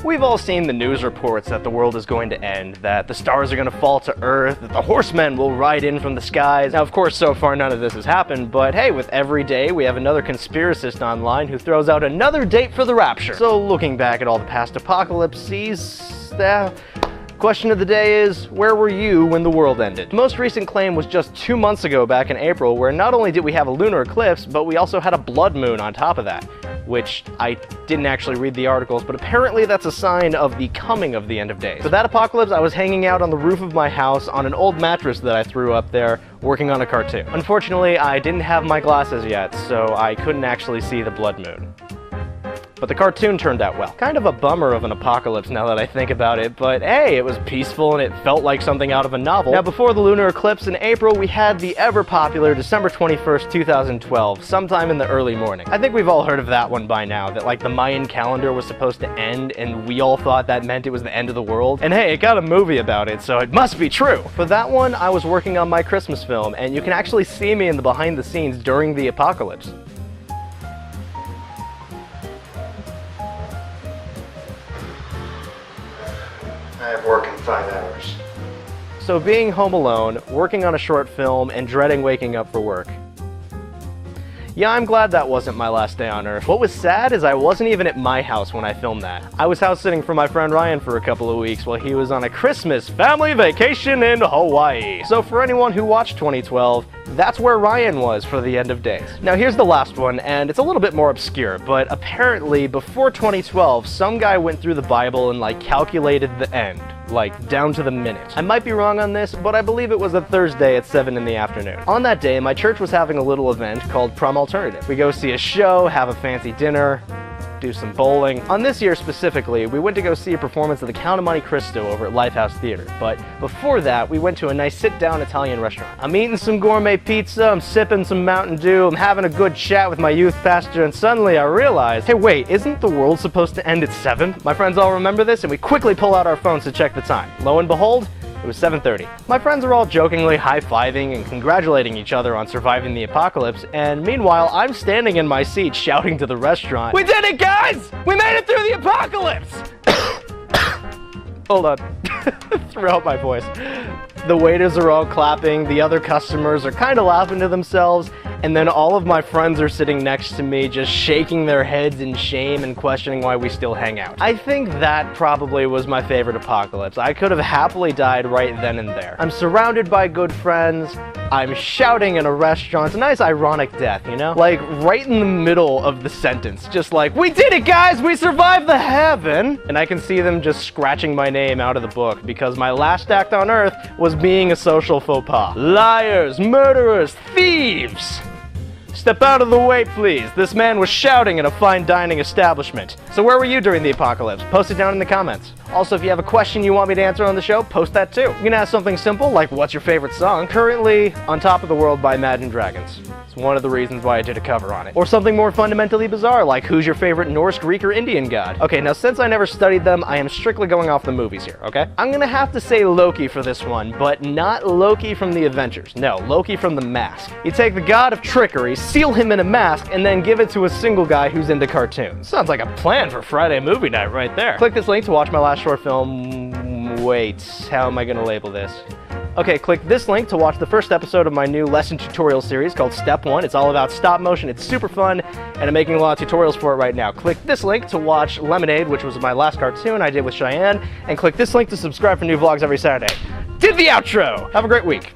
We've all seen the news reports that the world is going to end, that the stars are going to fall to Earth, that the horsemen will ride in from the skies. Now, of course, so far none of this has happened, but hey, with every day we have another conspiracist online who throws out another date for the rapture. So looking back at all the past apocalypses, the question of the day is, where were you when the world ended? The most recent claim was just 2 months ago back in April, where not only did we have a lunar eclipse, but we also had a blood moon on top of that. Which I didn't actually read the articles, but apparently that's a sign of the coming of the end of days. For that apocalypse, I was hanging out on the roof of my house on an old mattress that I threw up there, working on a cartoon. Unfortunately, I didn't have my glasses yet, so I couldn't actually see the blood moon. But the cartoon turned out well. Kind of a bummer of an apocalypse now that I think about it, but hey, it was peaceful and it felt like something out of a novel. Now, before the lunar eclipse in April, we had the ever-popular December 21st, 2012, sometime in the early morning. I think we've all heard of that one by now, that like the Mayan calendar was supposed to end and we all thought that meant it was the end of the world. And hey, it got a movie about it, so it must be true. For that one, I was working on my Christmas film, and you can actually see me in the behind the scenes during the apocalypse. I have work in 5 hours. So being home alone, working on a short film, and dreading waking up for work. Yeah, I'm glad that wasn't my last day on Earth. What was sad is I wasn't even at my house when I filmed that. I was house sitting for my friend Ryan for a couple of weeks while he was on a Christmas family vacation in Hawaii. So for anyone who watched 2012, that's where Ryan was for the end of days. Now here's the last one, and it's a little bit more obscure, but apparently before 2012, some guy went through the Bible and like calculated the end. Like, down to the minute. I might be wrong on this, but I believe it was a Thursday at 7 in the afternoon. On that day, my church was having a little event called Prom Alternative. We go see a show, have a fancy dinner, do some bowling. On this year specifically, we went to go see a performance of the Count of Monte Cristo over at Lifehouse Theater. But before that, we went to a nice sit-down Italian restaurant. I'm eating some gourmet pizza, I'm sipping some Mountain Dew, I'm having a good chat with my youth pastor, and suddenly I realized, hey wait, isn't the world supposed to end at 7? My friends all remember this, and we quickly pull out our phones to check the time. Lo and behold, it was 7:30. My friends are all jokingly high-fiving and congratulating each other on surviving the apocalypse, and meanwhile, I'm standing in my seat shouting to the restaurant, "We did it, guys! We made it through the apocalypse!" Hold on. Threw out my voice. The waiters are all clapping, the other customers are kind of laughing to themselves, and then all of my friends are sitting next to me just shaking their heads in shame and questioning why we still hang out. I think that probably was my favorite apocalypse. I could have happily died right then and there. I'm surrounded by good friends, I'm shouting in a restaurant. It's a nice ironic death, you know? Like, right in the middle of the sentence, just like, "We did it, guys! We survived the heaven!" And I can see them just scratching my name out of the book because my last act on Earth was being a social faux pas. Liars, murderers, thieves! Step out of the way, please. This man was shouting at a fine dining establishment. So where were you during the apocalypse? Post it down in the comments. Also, if you have a question you want me to answer on the show, post that too. You can ask something simple, like what's your favorite song? Currently, On Top of the World by Imagine Dragons. It's one of the reasons why I did a cover on it. Or something more fundamentally bizarre, like who's your favorite Norse, Greek, or Indian god? Okay, now since I never studied them, I am strictly going off the movies here, okay? I'm gonna have to say Loki for this one, but not Loki from the Avengers. No, Loki from The Mask. You take the god of trickery, seal him in a mask, and then give it to a single guy who's into cartoons. Sounds like a plan for Friday movie night right there. Click this link to watch my last short film. Wait, how am I gonna label this? Okay, click this link to watch the first episode of my new lesson tutorial series called Step 1. It's all about stop motion, it's super fun, and I'm making a lot of tutorials for it right now. Click this link to watch Lemonade, which was my last cartoon I did with Cheyenne, and click this link to subscribe for new vlogs every Saturday. Did the outro! Have a great week.